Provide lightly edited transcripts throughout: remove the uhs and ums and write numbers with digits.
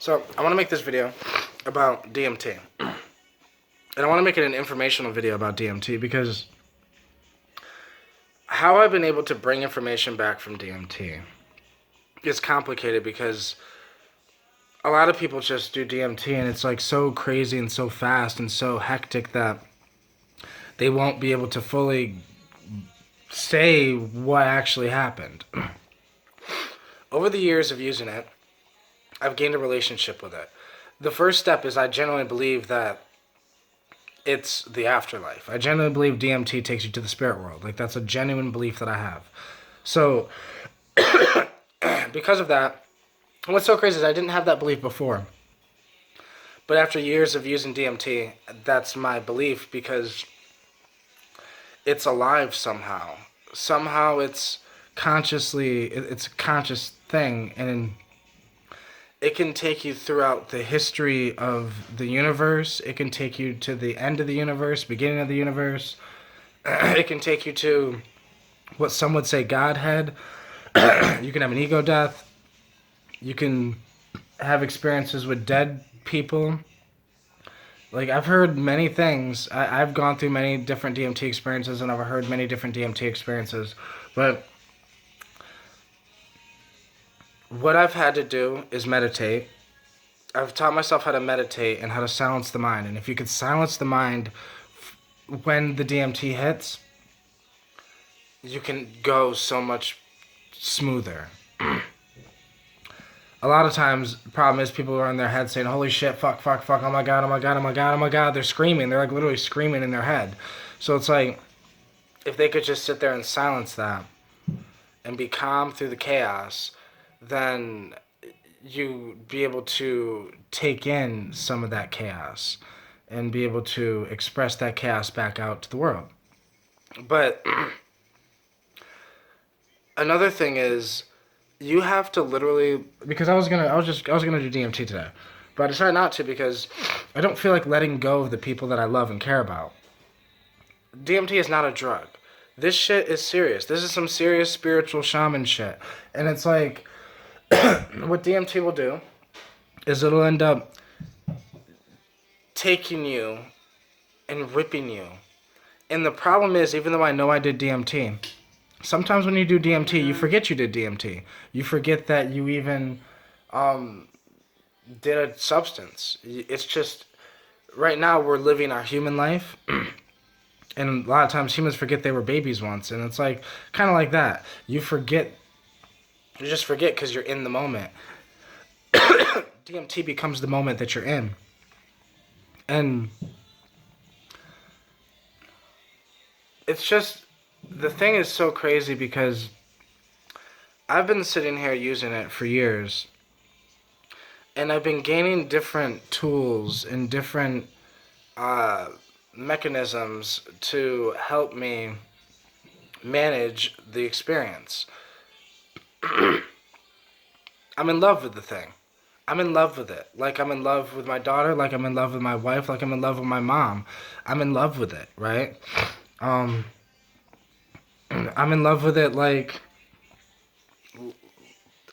So, I want to make this video about DMT. And I want to make it an informational video about DMT because how I've been able to bring information back from DMT is complicated because a lot of people just do DMT and it's like so crazy and so fast and so hectic that they won't be able to fully say what actually happened. Over the years of using it, I've gained a relationship with it. The first step is I genuinely believe that it's the afterlife. I genuinely believe DMT takes you to the spirit world. Like, that's a genuine belief that I have. So, because of that, what's so crazy is I didn't have that belief before. But after years of using DMT, that's my belief because it's alive somehow. Somehow it's it's a conscious thing, and it can take you throughout the history of the universe. It can take you to the end of the universe, beginning of the universe. It can take you to what some would say Godhead. You can have an ego death. You can have experiences with dead people. Like, I've heard many things. I've gone through many different DMT experiences, and I've heard many different DMT experiences. But what I've had to do is meditate. I've taught myself how to meditate and how to silence the mind. And if you could silence the mind when the DMT hits, you can go so much smoother. A lot of times, the problem is people are in their head saying, holy shit, fuck, fuck, fuck, oh my god, oh my god, oh my god, oh my god. They're screaming. They're like literally screaming in their head. So it's like, if they could just sit there and silence that and be calm through the chaos, then you'd be able to take in some of that chaos and be able to express that chaos back out to the world. But another thing is, you have to literally, because I was gonna do DMT today, but I decided not to because I don't feel like letting go of the people that I love and care about. DMT is not a drug. This shit is serious. This is some serious spiritual shaman shit. And it's like, what DMT will do is it'll end up taking you and ripping you. And the problem is, even though I know I did DMT, sometimes when you do DMT, you forget you did DMT. You forget that you even did a substance. It's just, right now we're living our human life. And a lot of times humans forget they were babies once. And it's like, kind of like that. You just forget because you're in the moment. DMT becomes the moment that you're in. And it's just, the thing is so crazy because I've been sitting here using it for years. And I've been gaining different tools and different mechanisms to help me manage the experience. I'm in love with the thing. I'm in love with it. Like, I'm in love with my daughter, like I'm in love with my wife, like I'm in love with my mom. I'm in love with it, right? I'm in love with it like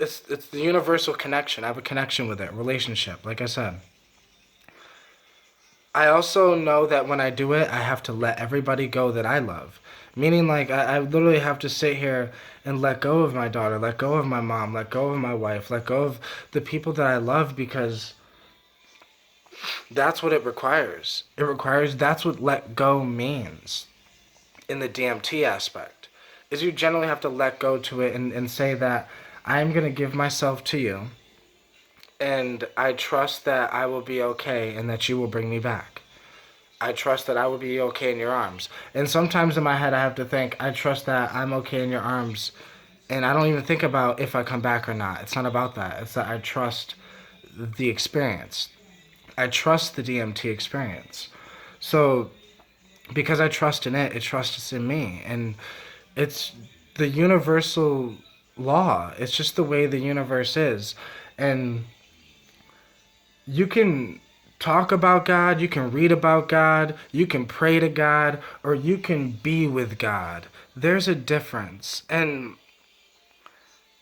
it's the universal connection. I have a connection with it, relationship, like I said. I also know that when I do it, I have to let everybody go that I love. Meaning, like, I literally have to sit here and let go of my daughter, let go of my mom, let go of my wife, let go of the people that I love, because that's what it requires. That's what let go means in the DMT aspect, is you generally have to let go to it and say that I'm going to give myself to you, and I trust that I will be okay and that you will bring me back. I trust that I will be okay in your arms. And sometimes in my head I have to think, I trust that I'm okay in your arms. And I don't even think about if I come back or not. It's not about that. It's that I trust the experience. I trust the DMT experience. So, because I trust in it, it trusts in me. And it's the universal law. It's just the way the universe is. And you can talk about God, you can read about God, you can pray to God, or you can be with God. There's a difference. And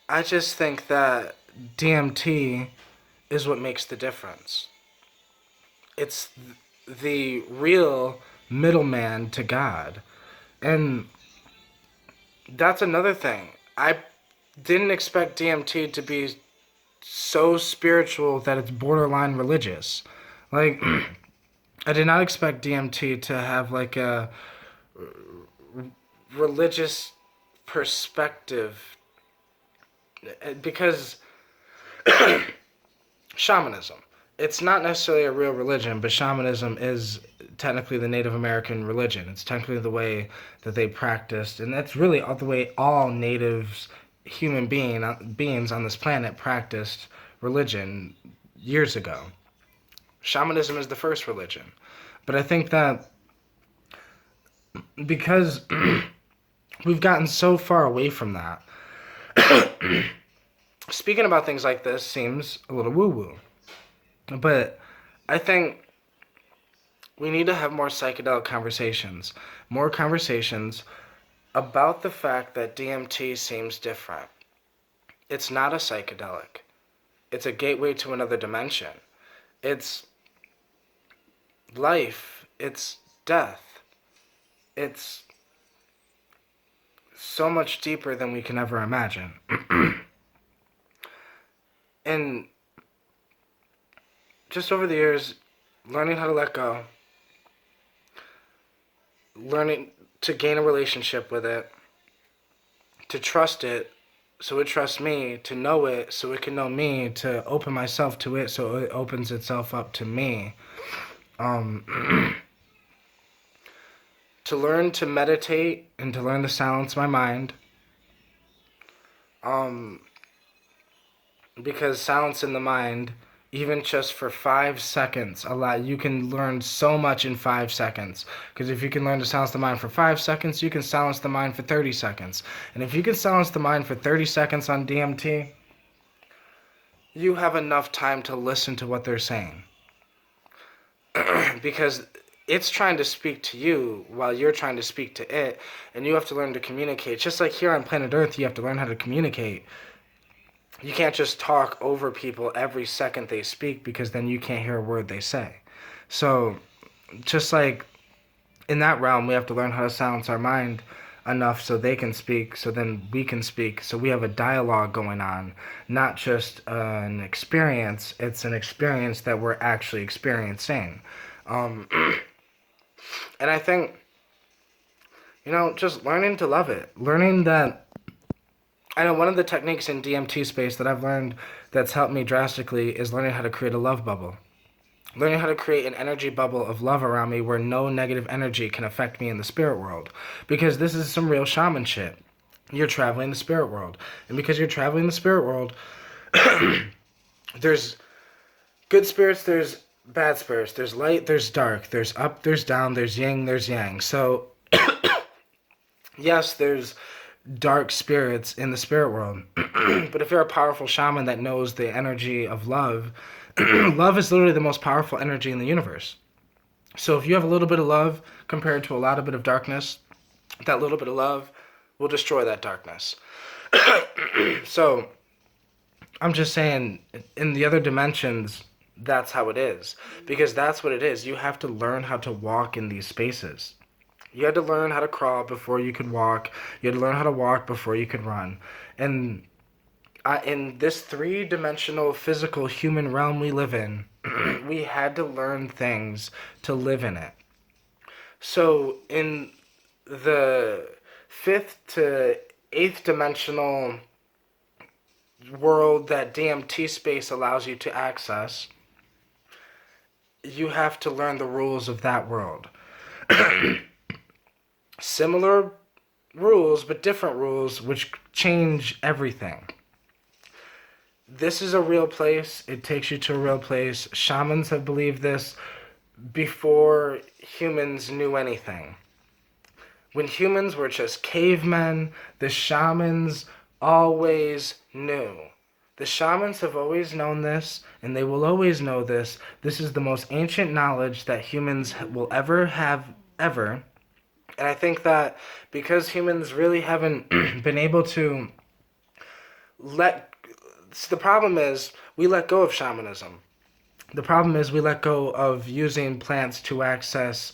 I just think that DMT is what makes the difference. It's the real middleman to God. And that's another thing. I didn't expect DMT to be so spiritual that it's borderline religious. Like, I did not expect DMT to have like a religious perspective because shamanism. It's not necessarily a real religion, but shamanism is technically the Native American religion. It's technically the way that they practiced, and that's really the way all natives, beings on this planet practiced religion years ago. Shamanism is the first religion. But I think that because we've gotten so far away from that, speaking about things like this seems a little woo-woo. But I think we need to have more psychedelic conversations. More conversations about the fact that DMT seems different. It's not a psychedelic. It's a gateway to another dimension. It's life. It's death. It's so much deeper than we can ever imagine. And just over the years, learning how to let go, learning to gain a relationship with it, to trust it so it trusts me, to know it so it can know me, to open myself to it so it opens itself up to me. To learn to meditate and to learn to silence my mind. Because silence in the mind, even just for 5 seconds, you can learn so much in 5 seconds. Because if you can learn to silence the mind for 5 seconds, you can silence the mind for 30 seconds. And if you can silence the mind for 30 seconds on DMT, you have enough time to listen to what they're saying. Because it's trying to speak to you while you're trying to speak to it, and you have to learn to communicate. Just like here on planet Earth, you have to learn how to communicate. You can't just talk over people every second they speak, because then you can't hear a word they say. So, just like in that realm, we have to learn how to silence our mind enough so they can speak, so then we can speak, so we have a dialogue going on, not just an experience. It's an experience that we're actually experiencing. And I think, just learning to love it. Learning that, I know one of the techniques in DMT space that I've learned that's helped me drastically is learning how to create a love bubble. Learning how to create an energy bubble of love around me where no negative energy can affect me in the spirit world. Because this is some real shaman shit. You're traveling the spirit world. And because you're traveling the spirit world, there's good spirits, there's bad spirits, there's light, there's dark, there's up, there's down, there's yin, there's yang. So, yes, there's dark spirits in the spirit world. But if you're a powerful shaman that knows the energy of love, love is literally the most powerful energy in the universe. So if you have a little bit of love compared to a lot of bit of darkness, that little bit of love will destroy that darkness. So I'm just saying, in the other dimensions, that's how it is. Because that's what it is. You have to learn how to walk in these spaces. You had to learn how to crawl before you could walk. You had to learn how to walk before you could run. And in this 3-dimensional physical human realm we live in, we had to learn things to live in it. So in the 5th to 8th dimensional world that DMT space allows you to access, you have to learn the rules of that world. Similar rules, but different rules, which change everything. This is a real place. It takes you to a real place. Shamans have believed this before humans knew anything. When humans were just cavemen, the shamans always knew. The shamans have always known this, and they will always know this. This is the most ancient knowledge that humans will ever have, ever. And I think that because humans really haven't been able to the problem is, We let go of shamanism. The problem is we let go of using plants to access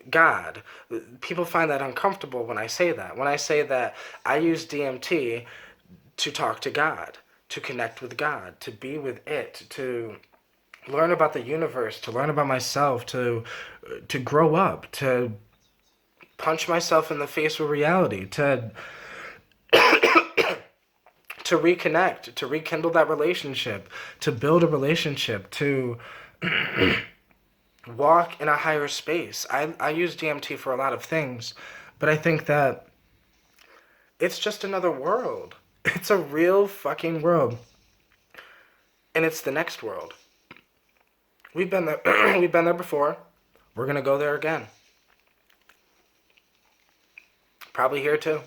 God. People find that uncomfortable when I say that. When I say that I use DMT to talk to God, to connect with God, to be with it, to learn about the universe, to learn about myself, to grow up, to punch myself in the face with reality, to reconnect, to rekindle that relationship, to build a relationship, to walk in a higher space. I use DMT for a lot of things, but I think that it's just another world. It's a real fucking world. And it's the next world. We've been there we've been there before. We're gonna go there again. Probably here too.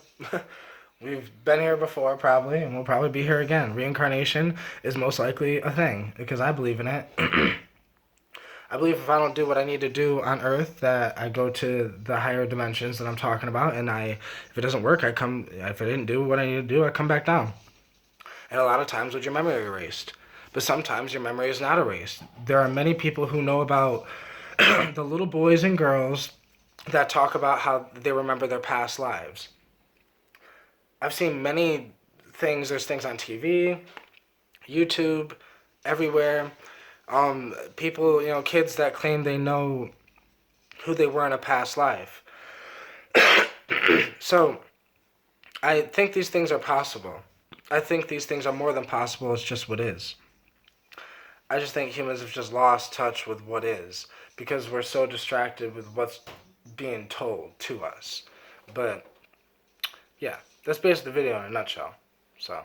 We've been here before, probably, and we'll probably be here again. Reincarnation is most likely a thing, because I believe in it. I believe if I don't do what I need to do on Earth, that I go to the higher dimensions that I'm talking about, and if it doesn't work, if I didn't do what I need to do, I come back down. And a lot of times with your memory erased. But sometimes your memory is not erased. There are many people who know about the little boys and girls that talk about how they remember their past lives. I've seen many things. There's things on TV, YouTube, everywhere. People, kids that claim they know who they were in a past life. So, I think these things are possible. I think these things are more than possible. It's just what is. I just think humans have just lost touch with what is because we're so distracted with what's being told to us. But, yeah, that's basically the video in a nutshell. So...